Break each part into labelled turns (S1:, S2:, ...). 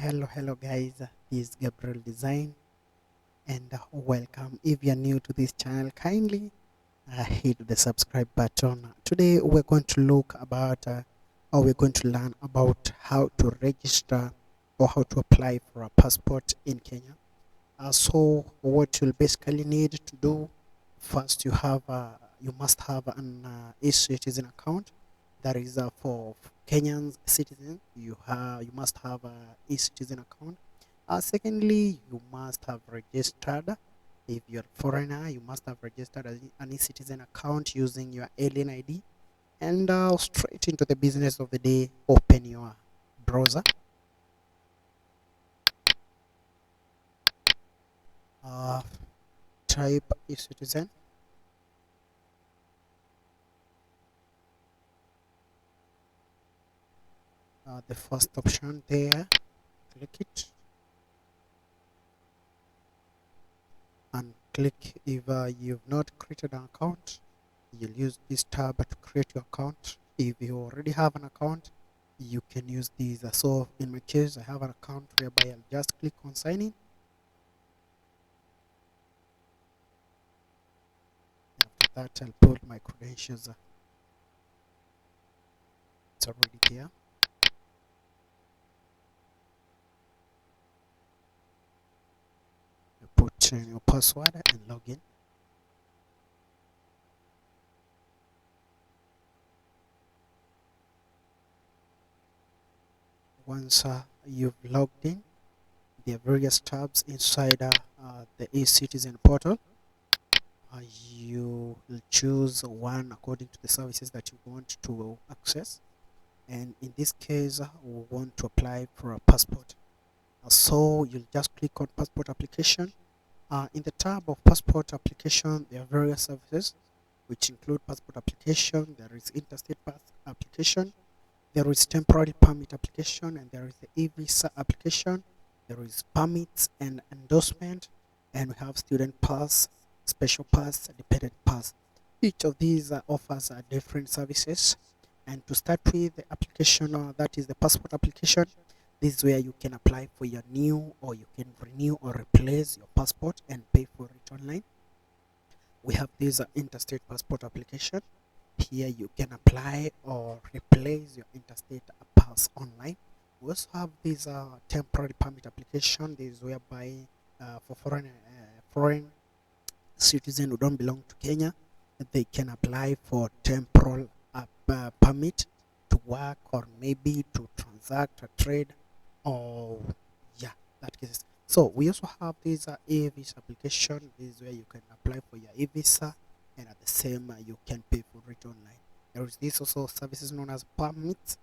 S1: Hello guys. This is Gabriel Design and welcome. If you're new to this channel, kindly hit the subscribe button. Today we're going to look about or we're going to learn about how to register or how to apply for a passport in Kenya. So what you'll basically need to do first, you must have an Ecitizen account. That is for Kenyan citizens. You must have a Ecitizen account. Secondly, you must have registered. If you're a foreigner, you must have registered an Ecitizen account using your alien ID. And straight into the business of the day, open your browser. Uh, Type Ecitizen. The first option there, click it and click. If you've not created an account, you'll use this tab to create your account. If you already have an account, you can use these. So in my case, I have an account whereby I'll just click on sign in. After that, I'll put my credentials. It's already there. You put in your password and log in. Once you've logged in, there are various tabs inside the eCitizen portal. You will choose one according to the services that you want to access, and in this case we want to apply for a passport. So you'll just click on passport application. In the tab of passport application, there are various services which include passport application. There is interstate pass application, there is temporary permit application, and there is the e-visa application. There is permits and endorsement, and we have student pass, special pass, dependent pass. Each of these offers different services. And to start with the application, that is the passport application. This is where you can apply for your new, or you can renew or replace your passport and pay for it online. We have this interstate passport application. Here you can apply or replace your interstate pass online. We also have this temporary permit application. This is whereby for foreign citizens who don't belong to Kenya, they can apply for temporal permit to work, or maybe to transact a trade, or yeah, that is. So we also have this e-visa application. This is where you can apply for your e-visa, and at the same you can pay for it online. There is this also services known as permits,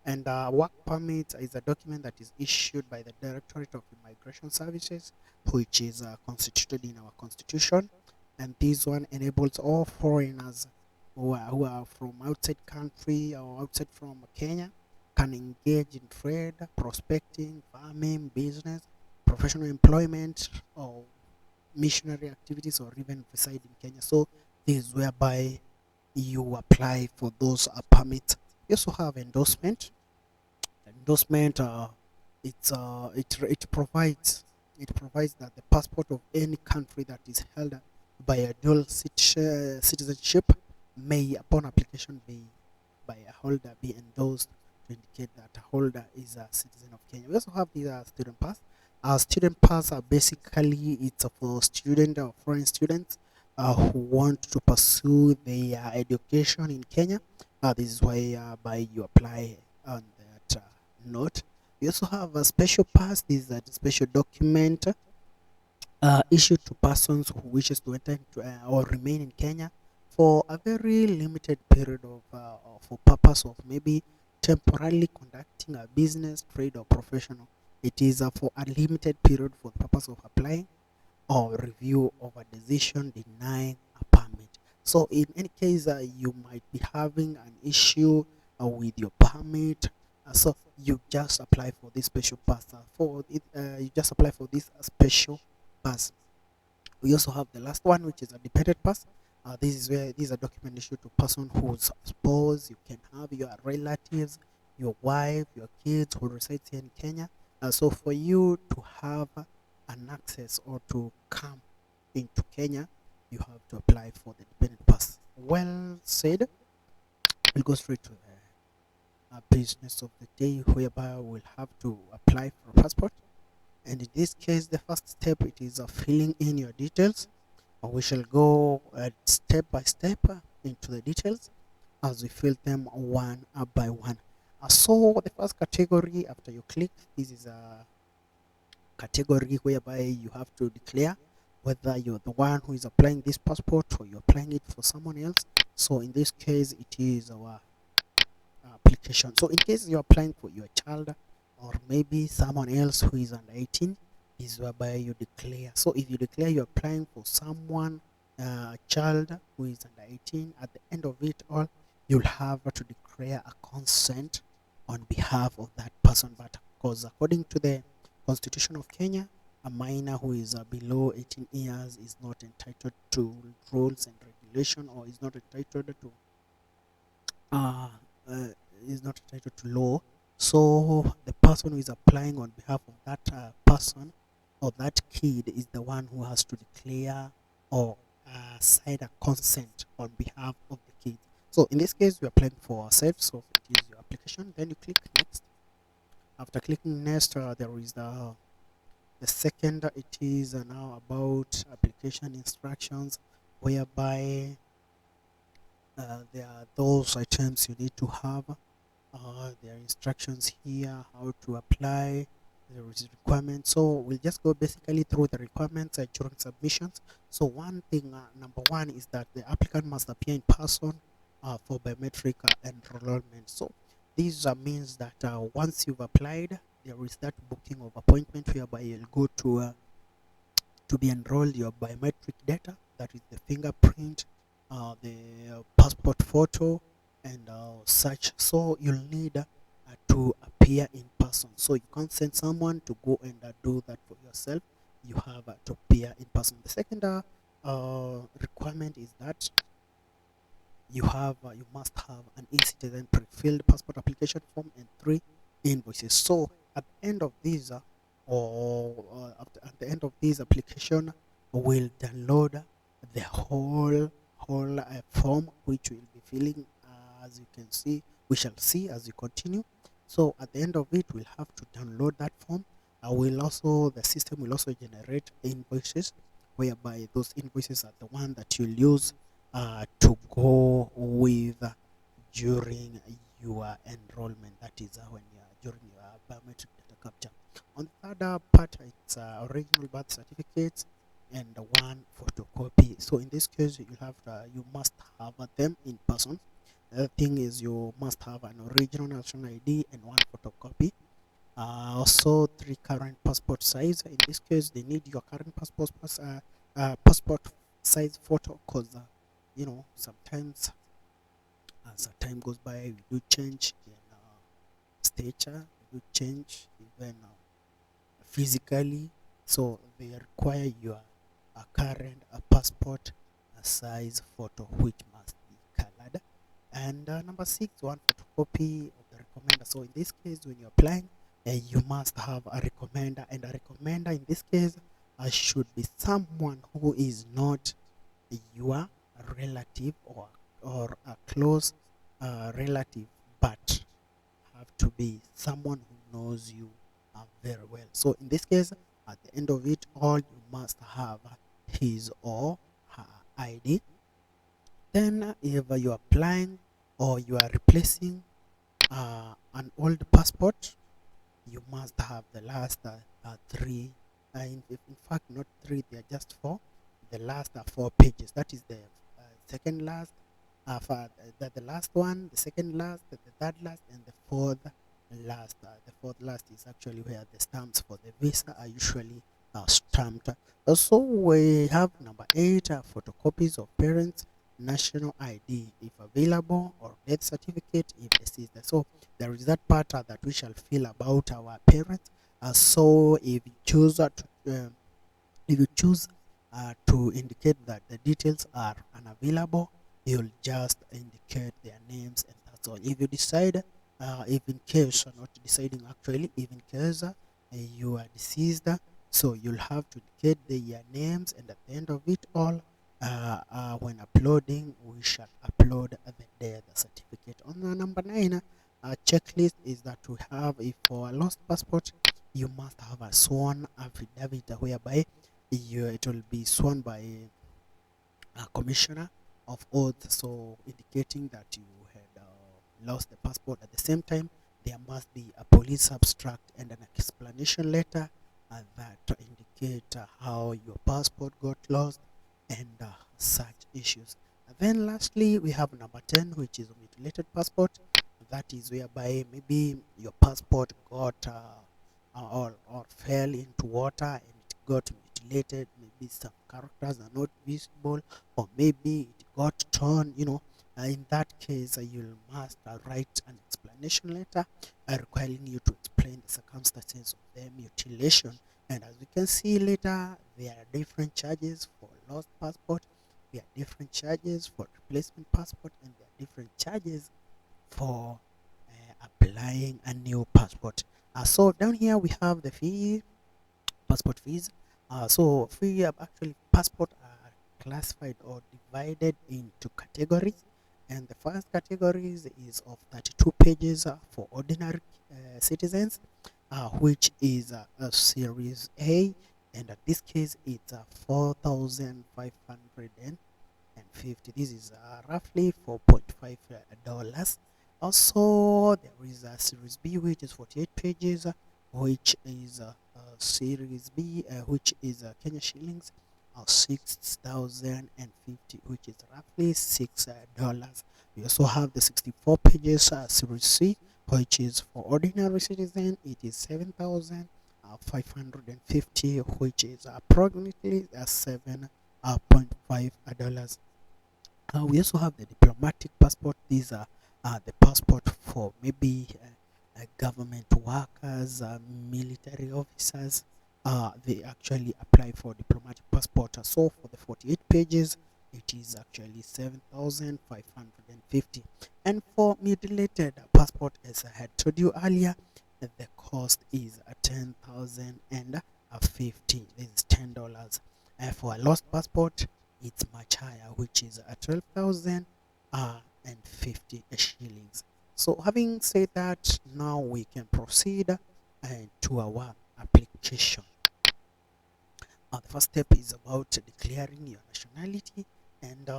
S1: and work permit is a document that is issued by the Directorate of Immigration Services, which is constituted in our constitution, and this one enables all foreigners who are from outside country or outside from Kenya can engage in trade, prospecting, farming, business, professional employment, or missionary activities, or even reside in Kenya. So this is whereby you apply for those permits. You also have endorsement. Endorsement, it provides that the passport of any country that is held by a dual citizenship may, upon application, be by a holder, be endorsed to indicate that a holder is a citizen of Kenya. We also have the student pass. Student pass are basically, it's for student or foreign students who want to pursue their education in Kenya. This is why by you apply on that note. We also have a special pass. This is a special document issued to persons who wishes to enter into, or remain in Kenya for a very limited period of for purpose of maybe temporarily conducting a business, trade, or professional. It is for a limited period for the purpose of applying or review of a decision denying a permit. So in any case, you might be having an issue with your permit. So you just apply for this special pass. You just apply for this special pass. We also have the last one, which is a dependent pass. This is where these are document issued to person whose spouse. You can have your relatives, your wife, your kids who resides here in Kenya. So for you to have an access or to come into Kenya, you have to apply for the dependent pass. Well said. We'll go straight to the business of the day, whereby we'll have to apply for a passport. And in this case, the first step it is filling in your details. We shall go step by step into the details as we fill them one by one. So the first category after you click, this is a category whereby you have to declare whether you're the one who is applying this passport or you're applying it for someone else. So in this case, it is our application. So in case you're applying for your child or maybe someone else who is under 18, is whereby you declare. So if you declare you're applying for someone, child who is under 18, at the end of it all, you'll have to declare a consent on behalf of that person. But because according to the Constitution of Kenya, a minor who is below 18 years is not entitled to rules and regulation, or is not entitled to uh, uh, is not entitled to law. So the person who is applying on behalf of that person or that kid is the one who has to declare or sign a consent on behalf of the kid. So in this case, we are applying for ourselves. So it is your application. Then you click next. After clicking next, there is the second. It is now about application instructions, whereby there are those items you need to have. There are instructions here how to apply. There is requirements. So we'll just go basically through the requirements during submissions. So one thing, number one, is that the applicant must appear in person for biometric enrollment. So this means that once you've applied, there is that booking of appointment whereby you'll go to be enrolled your biometric data, that is the fingerprint, the passport photo, and such. So you'll need to appear in person. So you can't send someone to go and do that for yourself. You have to appear in person. The second requirement is that you must have an Ecitizen pre-filled passport application form and 3 invoices. So at the end of these at the end of this application, we'll download the whole form which we'll be filling. As you can see, we shall see as we continue. So at the end of it, we'll have to download that form. The system will also generate invoices, whereby those invoices are the one that you'll use to go with during your enrollment. That is when you are during your biometric data capture. On the third part, it's original birth certificates and one photocopy. So in this case, you must have them in person. The other thing is you must have an original national ID and one photocopy. Also, 3 current passport size. In this case, they need your current passport size photo, because sometimes as time goes by, we do change in stature, we do change even physically. So they require your current passport size photo, which must be colored. And number 6, one photocopy of the recommender. So in this case, when you're applying, you must have a recommender, and a recommender in this case should be someone who is not your relative or a close relative, but have to be someone who knows you very well. So in this case, at the end of it all, you must have his or her ID. Then if you're applying or you are replacing an old passport, you must have the last 3, in fact not 3, they are just 4, the last 4 pages. That is the second last, for the last one, the second last, the third last, and the fourth last. The fourth last is actually where the stamps for the visa are usually stamped. Also, we have number 8, photocopies of parents' national ID if available, or death certificate if deceased. So there is that part that we shall fill about our parents. So if you choose to indicate that the details are unavailable, you'll just indicate their names, and that's all. If you decide, if in case you're not deciding actually, if in case you are deceased, so you'll have to indicate their names, and at the end of it all, when uploading, we shall upload the death certificate. On the number 9 checklist is that we have, if for a lost passport, you must have a sworn affidavit whereby it will be sworn by commissioner of oath, so indicating that you had lost the passport. At the same time, there must be a police abstract and an explanation letter that indicate how your passport got lost and such issues. And then lastly, we have number 10, which is mutilated passport. That is whereby maybe your passport got or fell into water and it got mutilated. Maybe some characters are not visible, or maybe it got torn. In that case, you must write an explanation letter requiring you to explain the circumstances of the mutilation. And as we can see later, there are different charges for lost passport, there are different charges for replacement passport, and there are different charges for applying a new passport. So down here we have the fee, passport fees. So fee actually passport are classified or divided into categories, and the first categories is of 32 pages for ordinary citizens, which is a series A, and in this case it's 4,550. This is roughly $4.5. Also, there is a series B, which is 48 pages, which is series B, which is Kenya shillings, 6,050, which is roughly $6. We also have the 64 pages series C, which is for ordinary citizen. It is 7,550, which is approximately $7.5. We also have the diplomatic passport. These are the passport for maybe government workers, military officers. They actually apply for diplomatic passport. So for the 48 pages, it is actually 7,550. And for mutilated passport, as I had told you earlier, the cost is 10,050. This is $10. For a lost passport, it's much higher, which is 12,000 and 50 shillings. So having said that, now we can proceed to our application. The first step is about declaring your nationality, and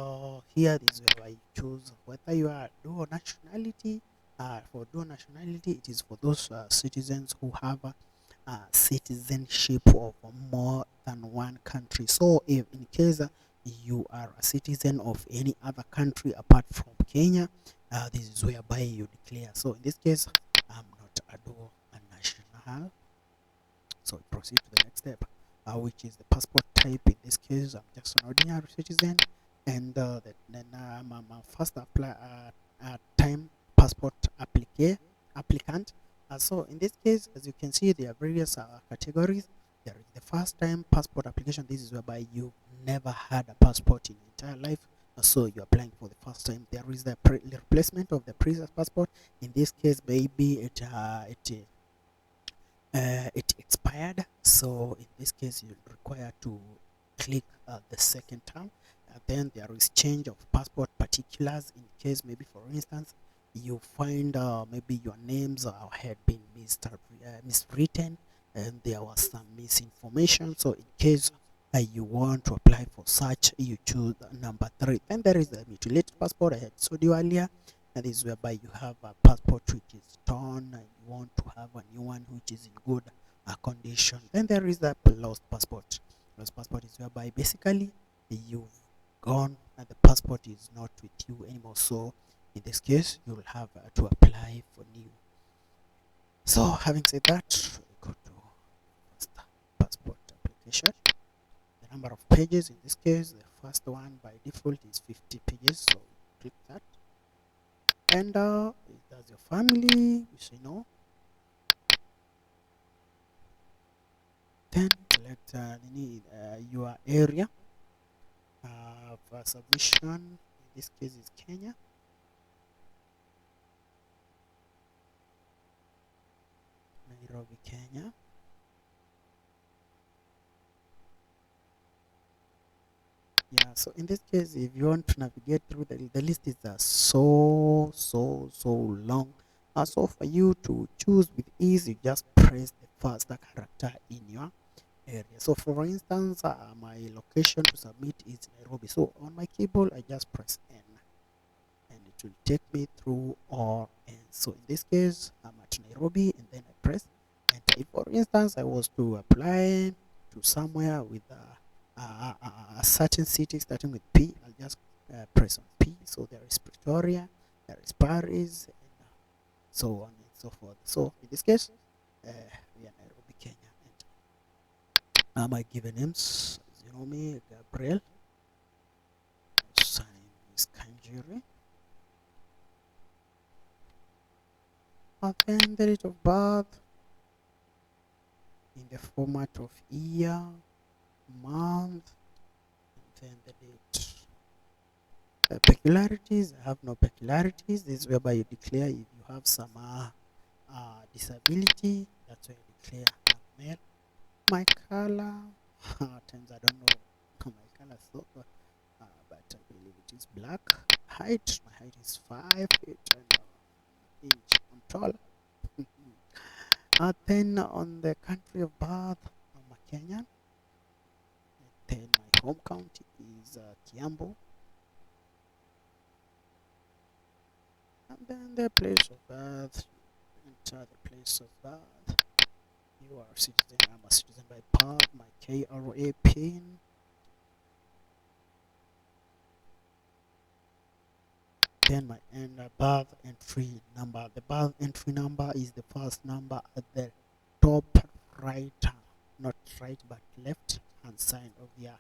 S1: here is where you choose whether you are dual nationality. For dual nationality, it is for those citizens who have citizenship of more than one country. So if in case you are a citizen of any other country apart from Kenya, this is whereby you declare. So in this case, I'm not a dual national. So we proceed to the next step, which is the passport type. In this case, I'm just an ordinary citizen, and then I'm a first time passport applicant. So in this case, as you can see, there are various categories. There is the first time passport application. This is whereby you never had a passport in your entire life, so you're applying for the first time. There is the replacement of the previous passport. In this case, maybe it expired, so in this case you require to click the second term. Then there is change of passport particulars. In case maybe for instance you find maybe your names had been miswritten and there was some misinformation, so in case you want to apply for such, you choose number 3. Then there is the mutilated passport. I had told you earlier, that is whereby you have a passport which is torn and you want to have a new one which is in good condition. Then there is the lost passport. Lost passport is whereby basically you've gone and the passport is not with you anymore. So in this case, you will have to apply for new. So having said that, we go to first passport application. The number of pages in this case, the first one by default is 50 pages. So click that. And does your family, you say no. Then select your area for submission. In this case is Kenya, Nairobi, Kenya. So in this case, if you want to navigate through the list is so long. So for you to choose with ease, you just press the first character in your area. So for instance, my location to submit is Nairobi. So on my keyboard, I just press N, and it will take me through all N. So in this case, I'm at Nairobi, and then I press enter. If for instance I was to apply to somewhere with a certain city starting with P, I'll just press on P. So there is Pretoria, there is Paris, and so on and so forth. So in this case, we are Nairobi, Kenya. And my given names, as you know me, Gabriel. Surname is Kanjiri. And then the date of birth in the format of year, month, and then the date. Peculiarities, I have no peculiarities. This is whereby you declare if you have some disability. That's why you declare I'm male. My color, at times I don't know my color, so but I believe it is black. Height, my height is 5 feet and inch. I'm tall. Then on the country of birth, I'm a Kenyan. Then my home county is Kiambu. And then the place of birth, enter the place of birth. You are a citizen, I'm a citizen by birth. My KRA pin. Then my birth entry number. The birth entry number is the first number at the top right, not right but left hand side of your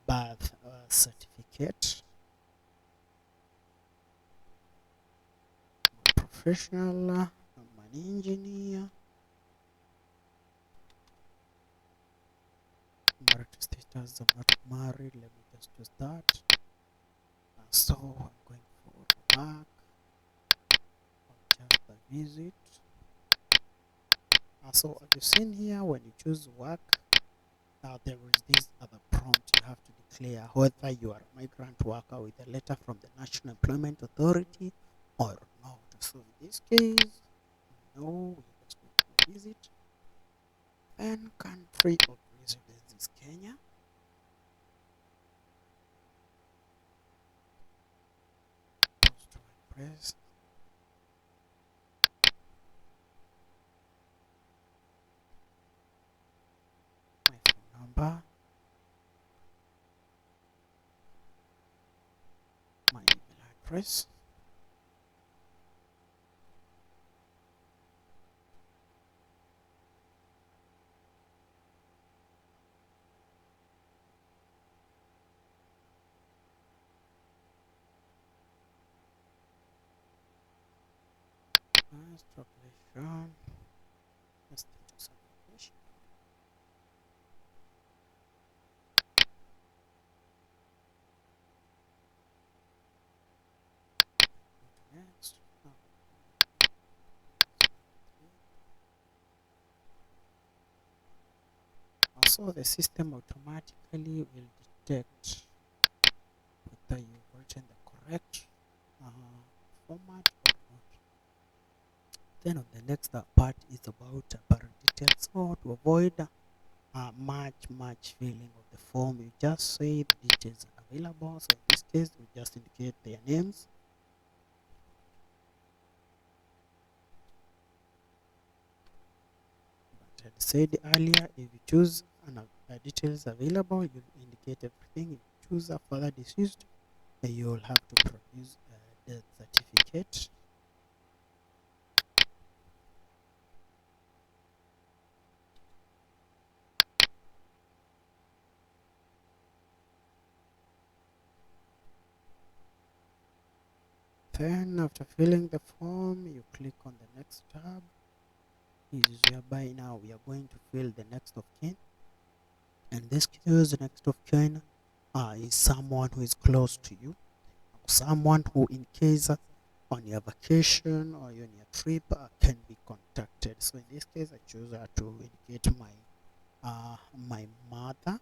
S1: birth certificate. Professional, I'm an engineer. Marital status, I'm not married. Let me just choose that. So I'm going for work, or just a visit. So as you've seen here, when you choose work, there is this other prompt. You have to declare whether you are a migrant worker with a letter from the National Employment Authority or not. So in this case, no, we just go to visit. And country of residence is Kenya. Postal address. My phone number. My email address. Population. Status of population. Next. Also, the system automatically will detect whether you've written the correct format or not. Then on the next part is about parent details. So to avoid much filling of the form, you just say the details are available. So in this case, we just indicate their names. But I said earlier, if you choose details available, you'll indicate everything. If you choose a further deceased, you'll have to produce a death certificate. Then after filling the form, you click on the next tab. This is whereby now we are going to fill the next of kin. And this case, the next of kin is someone who is close to you, someone who in case on your vacation or on your trip can be contacted. So in this case, I choose to indicate my my mother.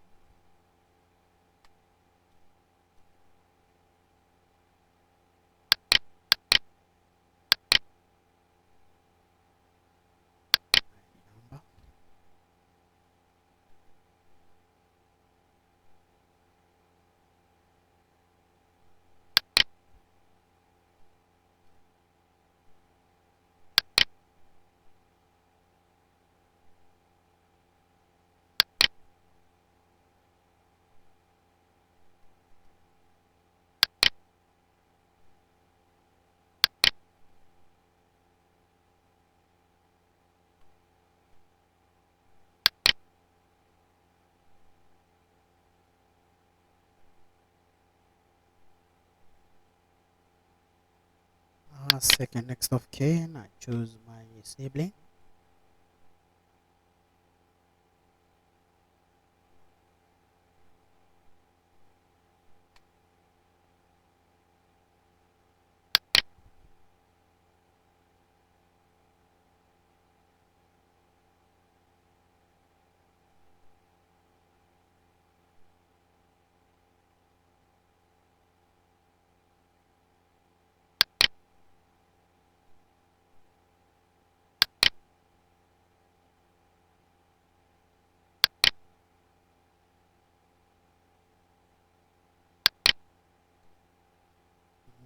S1: second next of kin, I choose my sibling.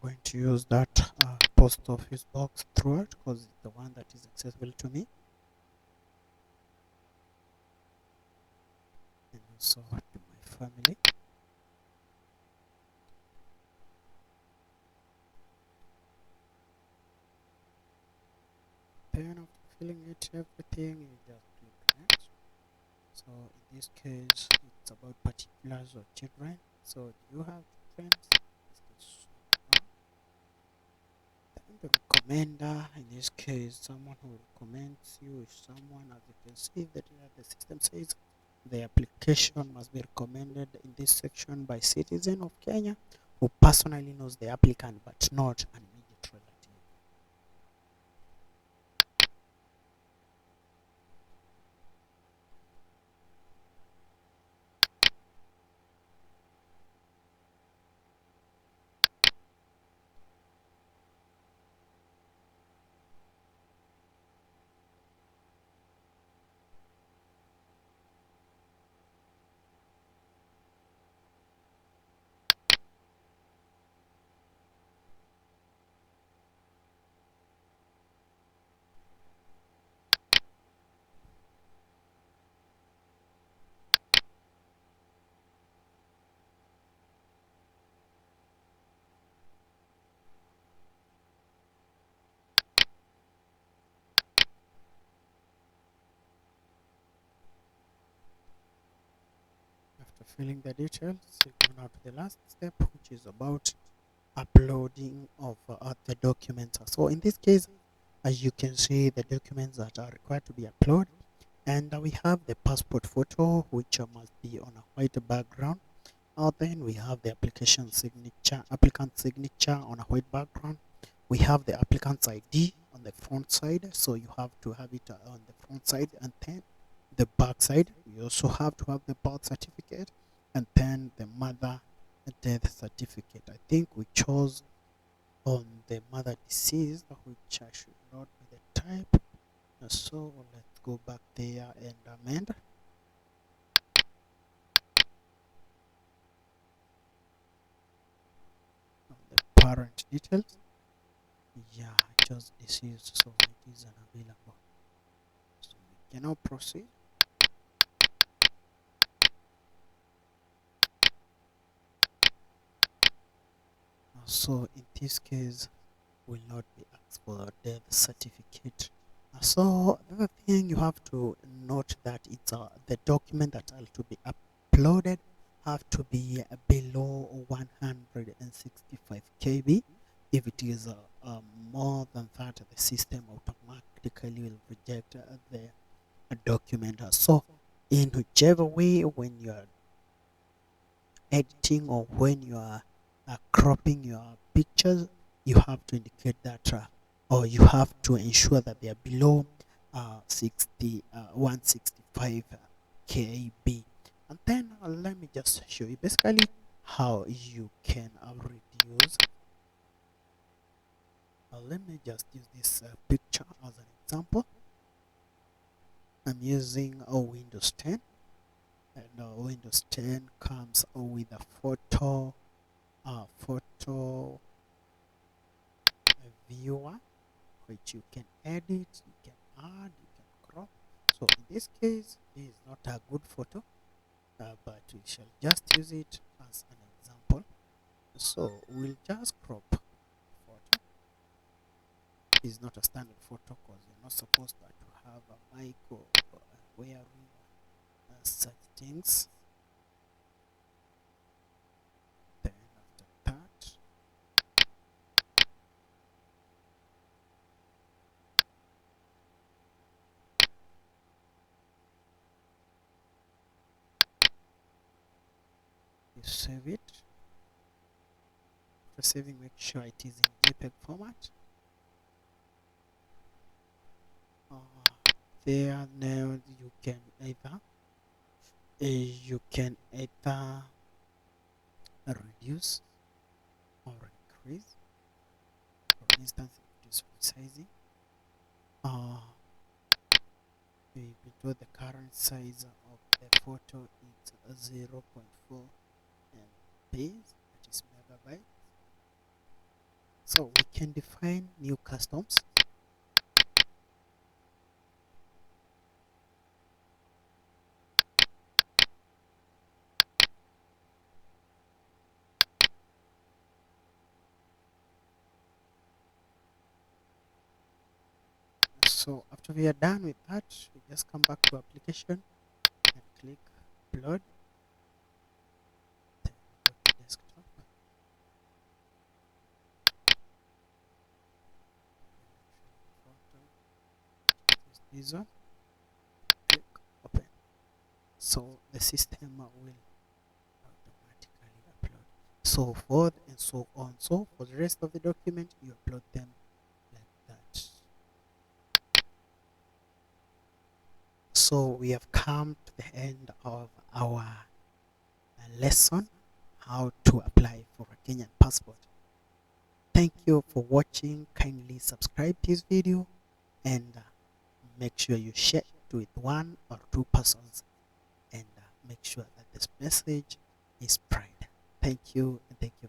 S1: I'm going to use that post office box throughout because it's the one that is accessible to me, and also to my family. Then after filling it everything, you just click next. So in this case, it's about particulars of children. So do you have children? Then the recommender, in this case, someone who recommends you is someone, as you can see, that the system says the application must be recommended in this section by citizen of Kenya who personally knows the applicant but not an immediate relative. After filling the details, you go now to the last step, which is about uploading of the documents. So in this case, as you can see, the documents that are required to be uploaded, and we have the passport photo, which must be on a white background. Then we have the application signature, applicant signature on a white background. We have the applicant's ID on the front side, so you have to have it on the front side, and then the back side. You also have to have the birth certificate, and then the mother death certificate. I think we chose on the mother deceased, which I should not be the type. So let's go back there and amend on the parent details. Yeah, I chose deceased, so it is unavailable. So we can now proceed. So in this case, will not be asked for death certificate. So the other thing you have to note that it's the document that are to be uploaded have to be below 165 KB. If it is more than that, the system automatically will reject the document. So in whichever way, when you are editing or when you are cropping your pictures, you have to indicate that or you have to ensure that they are below 165 KB. And then let me just show you basically how you can reduce. Let me just use this picture as an example. I'm using a Windows 10, and Windows 10 comes with a photo viewer, which you can edit, you can add, you can crop. So in this case, this is not a good photo, but we shall just use it as an example. So we'll just crop photo. It's not a standard photo because you're not supposed to have a mic or wearing such things. Then after that, You save it. After saving, make sure it is in JPEG format. There now you can either reduce or increase. For instance, reduce resizing. Even though the current size of the photo is 0.4 MB, that is megabyte. So we can define new customs. So after we are done with that, we just come back to application and click upload. Then go to desktop. This one. Click open. So the system will automatically upload. So forth and so on. So for the rest of the document, you upload them like that. So we have come to the end of our lesson how to apply for a Kenyan passport. Thank you for watching. Kindly subscribe to this video and make sure you share it with 1 or 2 persons and make sure that this message is spread. Thank you and thank you.